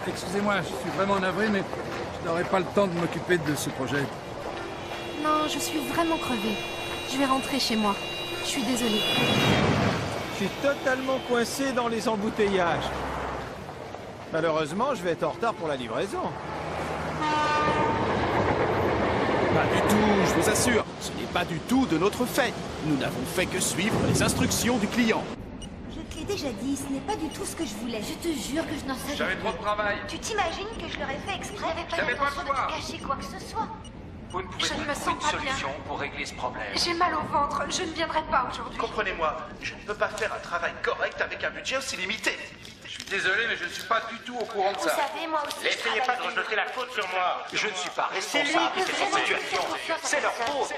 Excusez-moi, je suis vraiment navré, mais je n'aurai pas le temps de m'occuper de ce projet. Non, je suis vraiment crevée. Je vais rentrer chez moi. Je suis désolée. Je suis totalement coincé dans les embouteillages. Malheureusement, je vais être en retard pour la livraison. Pas du tout, je vous assure. Ce n'est pas du tout de notre fait. Nous n'avons fait que suivre les instructions du client. Je te l'ai déjà dit, ce n'est pas du tout ce que je voulais. Je te jure que je n'en savais J'avais trop de travail. Tu t'imagines que je l'aurais fait exprès? J'avais pas le choix. Cacher quoi que ce soit. Vous ne pouvez Je ne pas me trouver sens une pas bien. solution pour régler ce problème. J'ai mal au ventre, je ne viendrai pas aujourd'hui. Comprenez-moi, je ne peux pas faire un travail correct avec un budget aussi limité. Je suis désolé, mais je ne suis pas du tout au courant de Vous ça. savez, moi aussi. N'essayez pas de rejeter la faute sur moi. Je ne suis pas responsable de cette situation. C'est leur faute.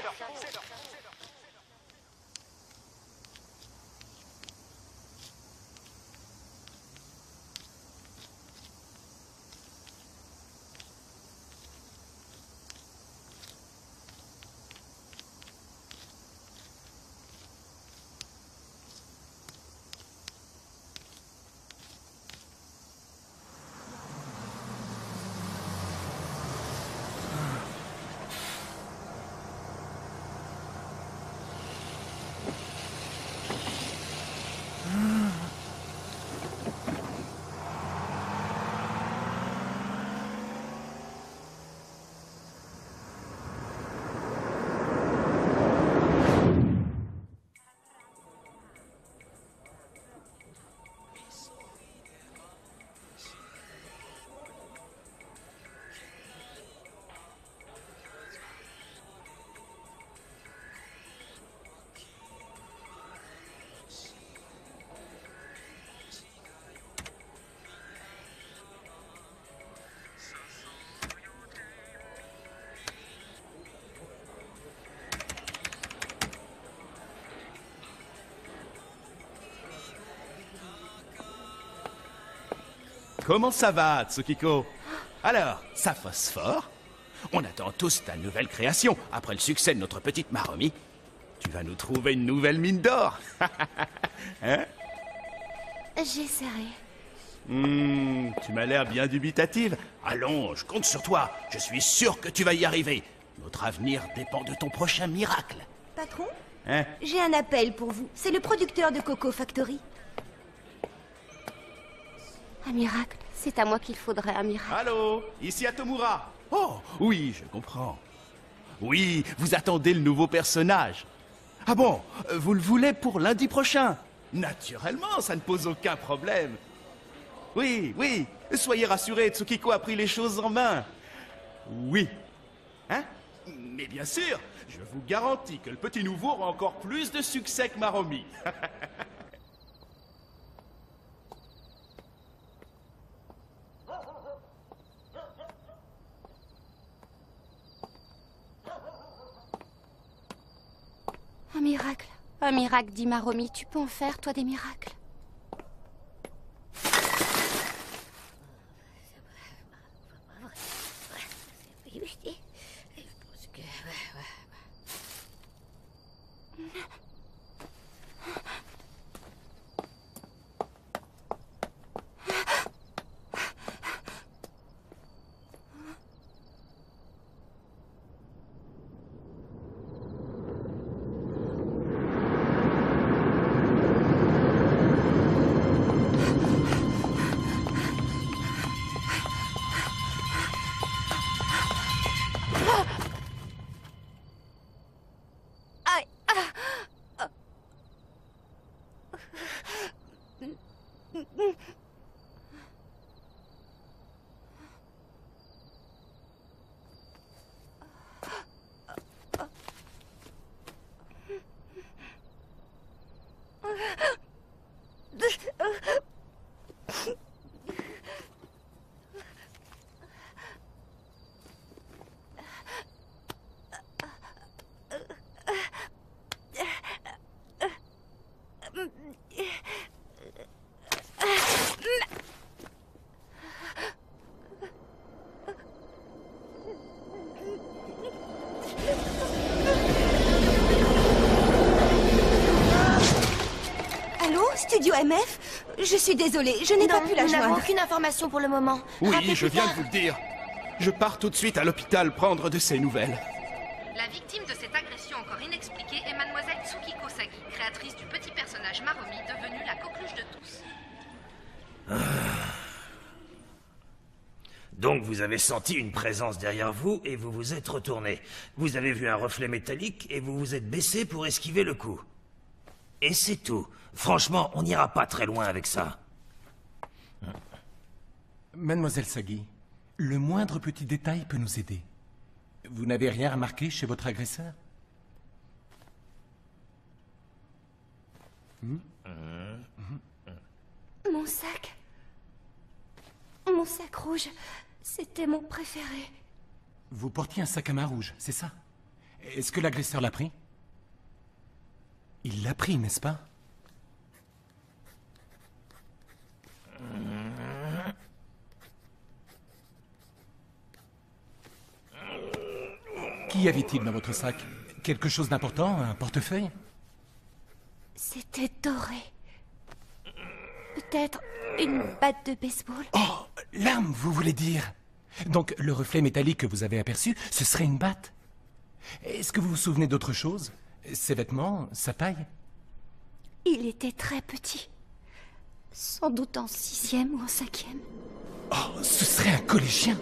Comment ça va, Tsukiko? Alors, ça phosphore? On attend tous ta nouvelle création. Après le succès de notre petite Maromi, tu vas nous trouver une nouvelle mine d'or. Hein? J'essaierai. Tu m'as l'air bien dubitative. Allons, je compte sur toi. Je suis sûr que tu vas y arriver. Notre avenir dépend de ton prochain miracle. Patron, Hein? j'ai un appel pour vous. C'est le producteur de Coco Factory. Un miracle. C'est à moi qu'il faudrait un miracle. Allô, ici Atomura. Oh, oui, je comprends. Oui, vous attendez le nouveau personnage. Ah bon, vous le voulez pour lundi prochain? Naturellement, ça ne pose aucun problème. Oui, oui, soyez rassurés, Tsukiko a pris les choses en main. Oui. Hein? Mais bien sûr, je vous garantis que le petit nouveau aura encore plus de succès que Maromi. Un miracle. Un miracle, dit Maromi. Tu peux en faire, toi, des miracles. Allô, Studio MF? Je suis désolée, je n'ai pas pu la nous n'avons joindre. aucune information pour le moment. Oui, Rappelez je plus viens tard. de vous le dire. Je pars tout de suite à l'hôpital prendre de ses nouvelles. La victime de cette agression encore inexpliquée est mademoiselle Tsukiko Sagi, créatrice du petit personnage Maromi devenu la coqueluche de tous. Donc vous avez senti une présence derrière vous et vous vous êtes retourné. Vous avez vu un reflet métallique et vous vous êtes baissé pour esquiver le coup. Et c'est tout. Franchement, on n'ira pas très loin avec ça. Mademoiselle Sagi, le moindre petit détail peut nous aider. Vous n'avez rien remarqué chez votre agresseur? Mon sac. Mon sac rouge. C'était mon préféré. Vous portiez un sac à main rouge, c'est ça? Est-ce que l'agresseur l'a pris? Il l'a pris, n'est-ce pas? Qu'y avait-il dans votre sac? Quelque chose d'important? Un portefeuille? C'était doré. Peut-être une batte de baseball. Oh, l'arme, vous voulez dire? Donc, le reflet métallique que vous avez aperçu, ce serait une batte? Est-ce que vous vous souvenez d'autre chose? Ses vêtements, sa taille? Il était très petit. Sans doute en 6e ou en 5e. Oh, ce serait un collégien!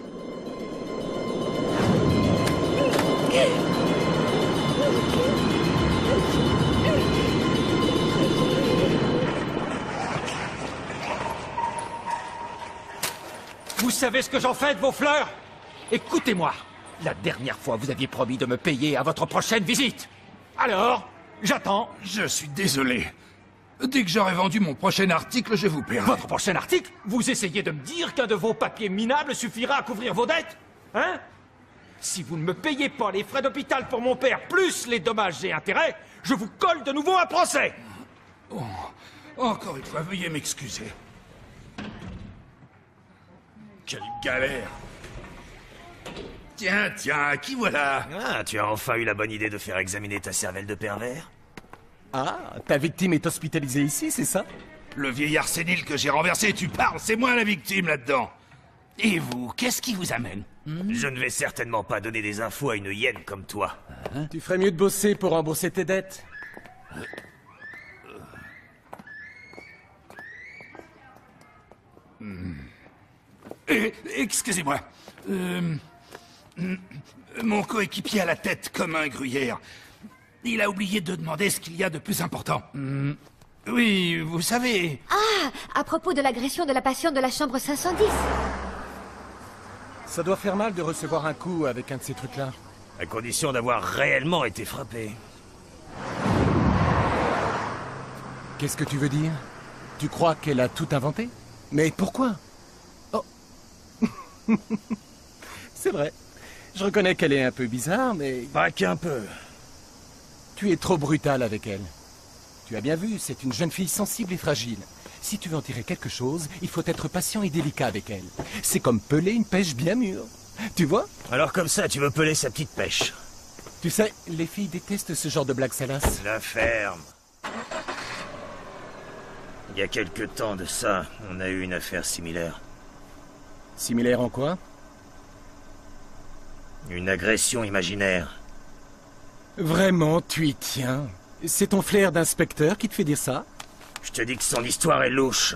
Vous savez ce que j'en fais de vos fleurs? Écoutez-moi. La dernière fois, vous aviez promis de me payer à votre prochaine visite. Alors, j'attends. Je suis désolé. Dès que j'aurai vendu mon prochain article, je vous paierai. Votre prochain article? Vous essayez de me dire qu'un de vos papiers minables suffira à couvrir vos dettes? Hein? Si vous ne me payez pas les frais d'hôpital pour mon père, plus les dommages et intérêts, je vous colle de nouveau un procès! Oh, encore une fois, veuillez m'excuser. Quelle galère! Tiens, qui voilà? Ah, tu as enfin eu la bonne idée de faire examiner ta cervelle de pervers? Ah, ta victime est hospitalisée ici, c'est ça? Le vieillard sénile que j'ai renversé, tu parles, c'est moi la victime là-dedans. Et vous, qu'est-ce qui vous amène? Je ne vais certainement pas donner des infos à une hyène comme toi. Tu ferais mieux de bosser pour rembourser tes dettes. Excusez-moi. Mon coéquipier a la tête comme un gruyère. Il a oublié de demander ce qu'il y a de plus important. Oui, vous savez... Ah, à propos de l'agression de la patiente de la chambre 510. Ça doit faire mal de recevoir un coup avec un de ces trucs-là. À condition d'avoir réellement été frappé. Qu'est-ce que tu veux dire? Tu crois qu'elle a tout inventé? Mais pourquoi? Oh. C'est vrai. Je reconnais qu'elle est un peu bizarre, mais... Pas qu'un peu. Tu es trop brutal avec elle. Tu as bien vu, c'est une jeune fille sensible et fragile. Si tu veux en tirer quelque chose, il faut être patient et délicat avec elle. C'est comme peler une pêche bien mûre. Tu vois? Alors comme ça, tu veux peler sa petite pêche? Tu sais, les filles détestent ce genre de blagues salaces. La ferme. Il y a quelque temps de ça, on a eu une affaire similaire. Similaire en quoi? Une agression imaginaire. Vraiment, tu y tiens. C'est ton flair d'inspecteur qui te fait dire ça? Je te dis que son histoire est louche.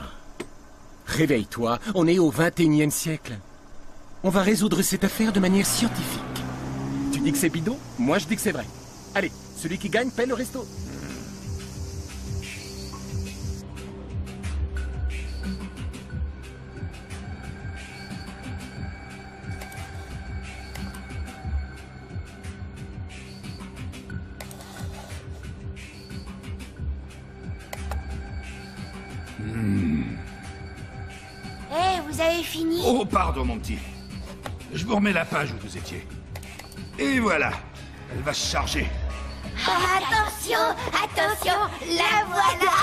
Réveille-toi, on est au 21e siècle. On va résoudre cette affaire de manière scientifique. Tu dis que c'est bidon? Moi je dis que c'est vrai. Allez, celui qui gagne paie le resto. Eh, vous avez fini? Oh, pardon, mon petit. Je vous remets la page où vous étiez. Et voilà. Elle va se charger. Attention, attention, la voilà.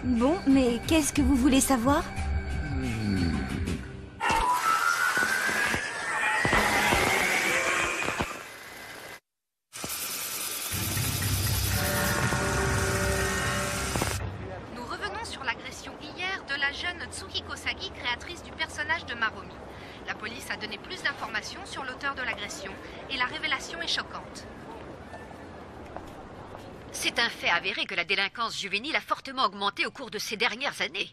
Bon, mais qu'est-ce que vous voulez savoir? Kosagi, créatrice du personnage de Maromi. La police a donné plus d'informations sur l'auteur de l'agression et la révélation est choquante. C'est un fait avéré que la délinquance juvénile a fortement augmenté au cours de ces dernières années.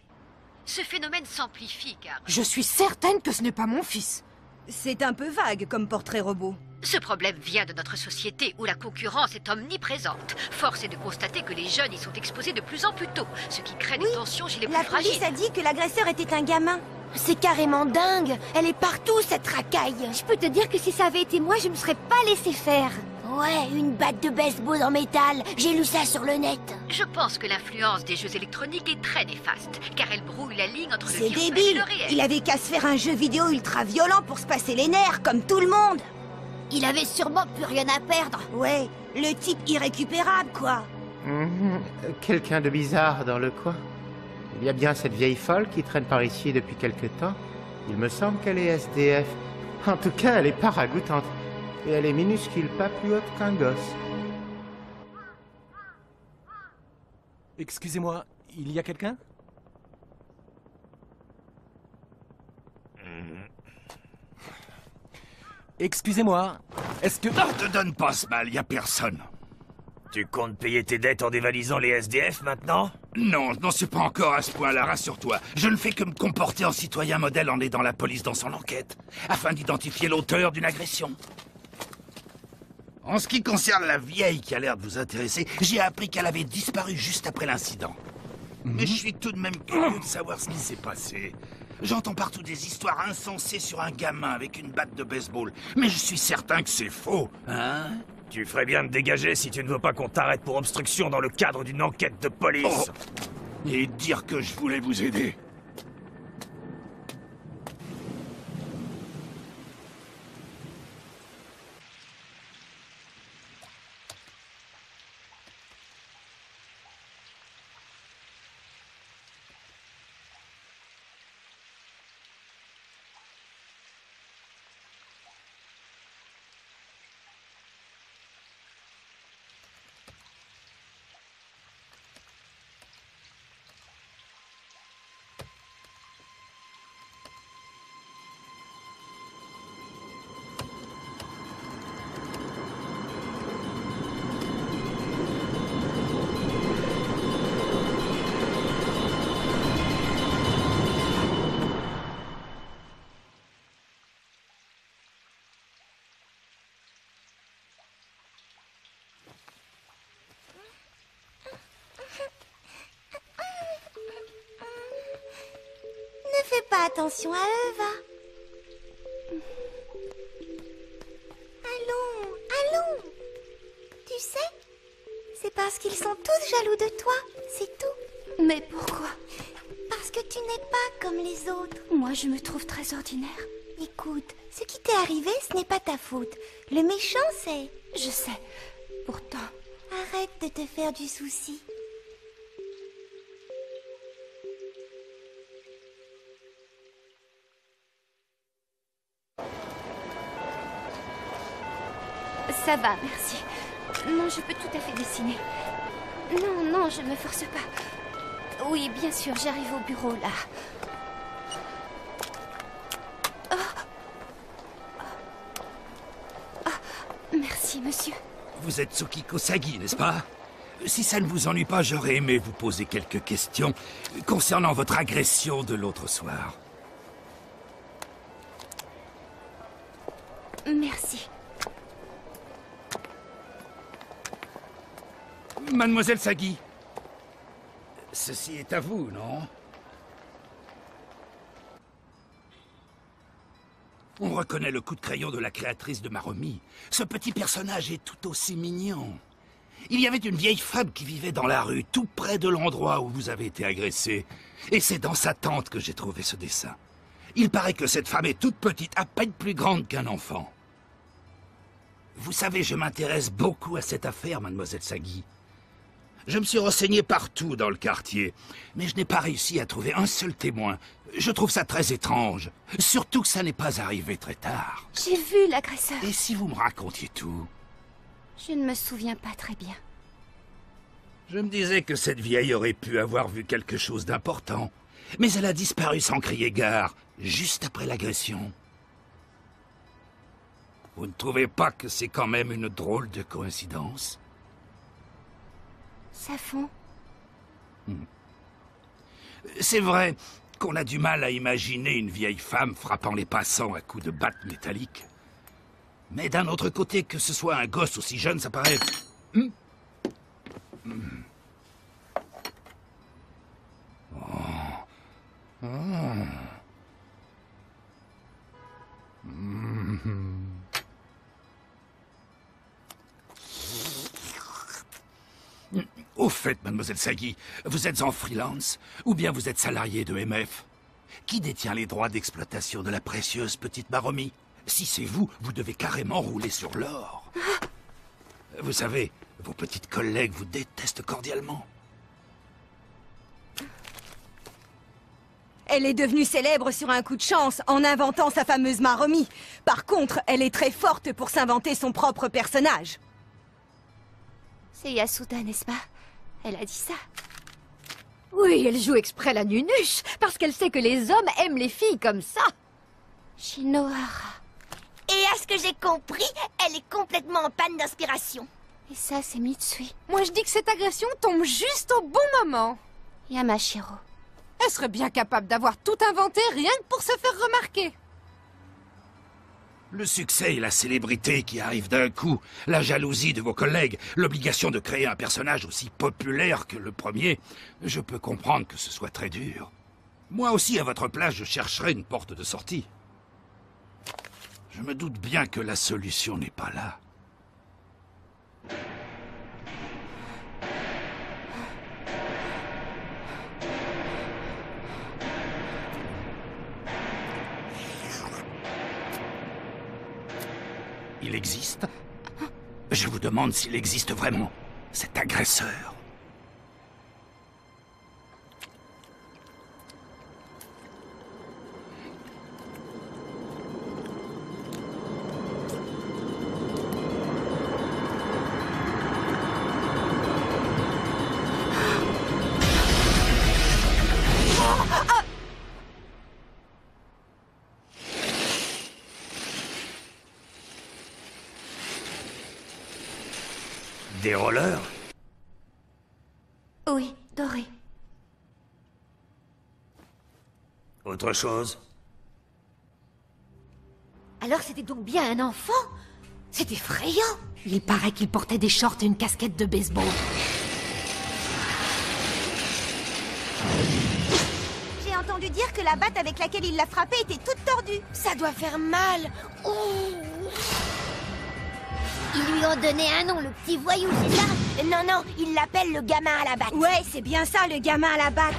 Ce phénomène s'amplifie car... Je suis certaine que ce n'est pas mon fils. C'est un peu vague comme portrait robot. Ce problème vient de notre société où la concurrence est omniprésente. Force est de constater que les jeunes y sont exposés de plus en plus tôt, ce qui crée des tensions chez les plus La fragiles. police a dit que l'agresseur était un gamin. C'est carrément dingue. Elle est partout, cette racaille. Je peux te dire que si ça avait été moi, je me serais pas laissé faire. Ouais, une batte de baseball en métal. J'ai lu ça sur le net. Je pense que l'influence des jeux électroniques est très néfaste, car elle brouille la ligne entre le C'est virtuel et débile. le réel. Il avait qu'à se faire un jeu vidéo ultra violent pour se passer les nerfs, comme tout le monde. Il avait sûrement plus rien à perdre. Ouais, le type irrécupérable, quoi. Quelqu'un de bizarre dans le coin. Il y a bien cette vieille folle qui traîne par ici depuis quelque temps. Il me semble qu'elle est SDF. En tout cas, elle est pas ragoûtante. Et elle est minuscule, pas plus haute qu'un gosse. Excusez-moi, il y a quelqu'un? Excusez-moi, est-ce que... Ne te donne pas ce mal, y a personne. Tu comptes payer tes dettes en dévalisant les SDF maintenant? Non, je n'en suis pas encore à ce point-là, rassure-toi. Je ne fais que me comporter en citoyen modèle en aidant la police dans son enquête, afin d'identifier l'auteur d'une agression. En ce qui concerne la vieille qui a l'air de vous intéresser, j'ai appris qu'elle avait disparu juste après l'incident. Mais je suis tout de même curieux de savoir ce qui s'est passé. J'entends partout des histoires insensées sur un gamin avec une batte de baseball, mais je suis certain que c'est faux, hein? Tu ferais bien de dégager si tu ne veux pas qu'on t'arrête pour obstruction dans le cadre d'une enquête de police. Oh. Et dire que je voulais vous aider. Ne fais pas attention à eux, va. Allons. Tu sais, c'est parce qu'ils sont tous jaloux de toi, c'est tout. Mais pourquoi? Parce que tu n'es pas comme les autres. Moi, je me trouve très ordinaire. Écoute, ce qui t'est arrivé, ce n'est pas ta faute. Le méchant, c'est... Je sais. Pourtant... Arrête de te faire du souci. Ça va, merci. Non, je peux tout à fait dessiner. Non, je ne me force pas. Oui, bien sûr, j'arrive au bureau, là. Merci, monsieur. Vous êtes Tsuki Kosagi, n'est-ce pas? Si ça ne vous ennuie pas, j'aurais aimé vous poser quelques questions concernant votre agression de l'autre soir. Merci. Mademoiselle Sagi, ceci est à vous, non? On reconnaît le coup de crayon de la créatrice de Maromi. Ce petit personnage est tout aussi mignon. Il y avait une vieille femme qui vivait dans la rue, tout près de l'endroit où vous avez été agressé. Et c'est dans sa tente que j'ai trouvé ce dessin. Il paraît que cette femme est toute petite, à peine plus grande qu'un enfant. Vous savez, je m'intéresse beaucoup à cette affaire, mademoiselle Sagi. Je me suis renseigné partout dans le quartier, mais je n'ai pas réussi à trouver un seul témoin. Je trouve ça très étrange, surtout que ça n'est pas arrivé très tard. J'ai vu l'agresseur. Et si vous me racontiez tout? Je ne me souviens pas très bien. Je me disais que cette vieille aurait pu avoir vu quelque chose d'important. Mais elle a disparu sans crier gare, juste après l'agression. Vous ne trouvez pas que c'est quand même une drôle de coïncidence? Ça fond. C'est vrai qu'on a du mal à imaginer une vieille femme frappant les passants à coups de batte métallique. Mais d'un autre côté, que ce soit un gosse aussi jeune, ça paraît... Au fait, mademoiselle Sagui, vous êtes en freelance ou bien vous êtes salarié de MF? Qui détient les droits d'exploitation de la précieuse petite Maromie? Si c'est vous, vous devez carrément rouler sur l'or. Vous savez, vos petites collègues vous détestent cordialement. Elle est devenue célèbre sur un coup de chance en inventant sa fameuse Maromie. Par contre, elle est très forte pour s'inventer son propre personnage. C'est Yasuda, n'est-ce pas? Elle a dit ça. Oui, elle joue exprès la nunuche, parce qu'elle sait que les hommes aiment les filles comme ça. Shinohara. Et à ce que j'ai compris, elle est complètement en panne d'inspiration. Et ça, c'est Mitsui. Moi, je dis que cette agression tombe juste au bon moment. Yamashiro. Elle serait bien capable d'avoir tout inventé rien que pour se faire remarquer. Le succès et la célébrité qui arrivent d'un coup, la jalousie de vos collègues, l'obligation de créer un personnage aussi populaire que le premier, je peux comprendre que ce soit très dur. Moi aussi, à votre place, je chercherais une porte de sortie. Je me doute bien que la solution n'est pas là. Il existe? Je vous demande s'il existe vraiment, cet agresseur. Des rollers? Oui, doré. Autre chose? Alors c'était donc bien un enfant? C'est effrayant. Il paraît qu'il portait des shorts et une casquette de baseball. J'ai entendu dire que la batte avec laquelle il l'a frappée était toute tordue. Ça doit faire mal. Ils lui ont donné un nom, le petit voyou, c'est ça? Non, non, il l'appelle le gamin à la batte. Ouais, c'est bien ça, le gamin à la batte.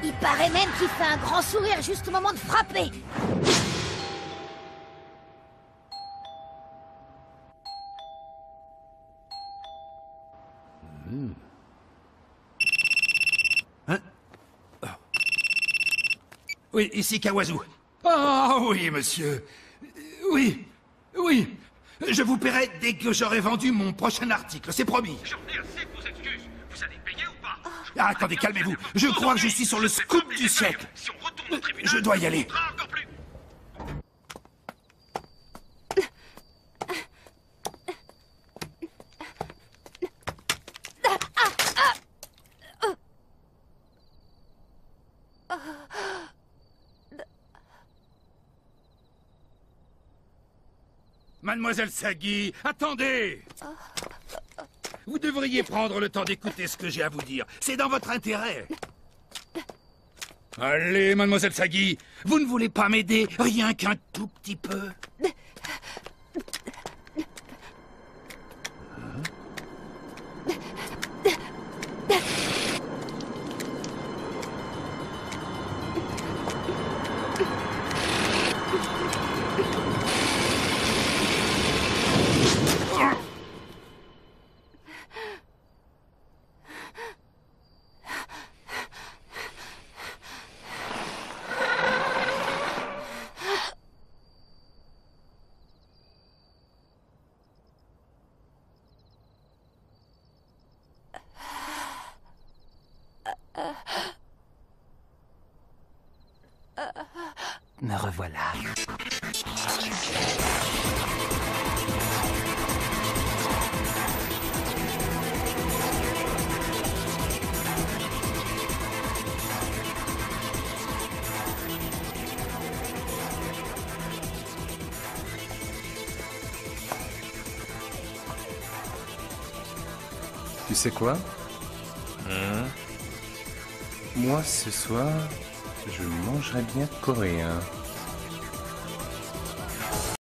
Il paraît même qu'il fait un grand sourire juste au moment de frapper. Hein? Oui, ici Kawazu. Ah oui, monsieur. Oui, oui. Je vous paierai dès que j'aurai vendu mon prochain article, c'est promis. J'en ai assez de vos excuses. Vous allez payer ou pas? Ah, attendez, calmez-vous. Je crois que je suis sur le scoop du siècle. Si on retourne au tribunal, Je dois y aller. encore plus. Mademoiselle Sagui, attendez! Vous devriez prendre le temps d'écouter ce que j'ai à vous dire. C'est dans votre intérêt. Allez, mademoiselle Sagui, vous ne voulez pas m'aider rien qu'un tout petit peu? me revoilà. Tu sais quoi? Moi, ce soir, je mangerais bien coréen.